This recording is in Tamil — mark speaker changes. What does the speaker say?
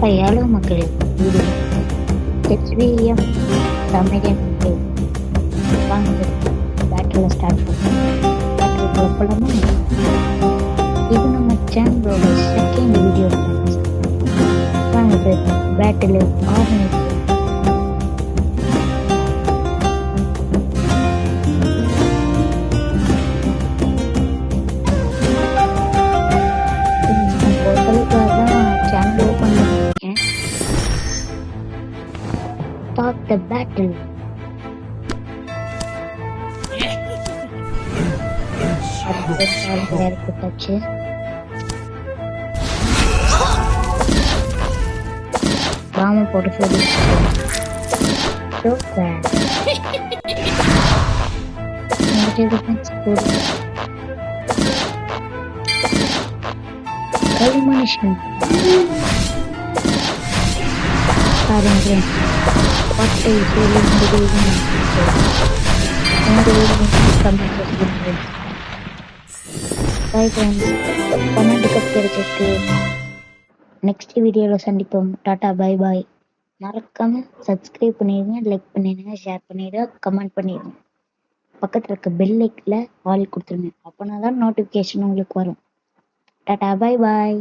Speaker 1: ஹலோ மக்களே, இது HVM தமிழன் மக்கள். வாங்க பேட்டில் ஸ்டார்ட் பண்ணுவோம். பேட்டில் போலாமா? இது நம்ம சேனலோட செகண்ட் வீடியோ. வாங்க பேட்டில் ஆரம்பிச்சு. Start the battle. பாம்பு போட்டு சொல்லி மனுஷன் பாருங்க பட்டை கமெண்ட் கிடைச்சிருக்கு. நெக்ஸ்ட் வீடியோவில் சந்திப்போம். Tata bye bye. மறக்காம சப்ஸ்கிரைப் பண்ணிடுங்க, லைக் பண்ணிடுங்க, ஷேர் பண்ணிடுங்க, கமெண்ட் பண்ணிடுங்க. பக்கத்தில் இருக்க பெல் ஐக்கனில் ஆல் கொடுத்துருங்க. அப்போனா தான் நோட்டிஃபிகேஷன் உங்களுக்கு வரும். Tata bye bye.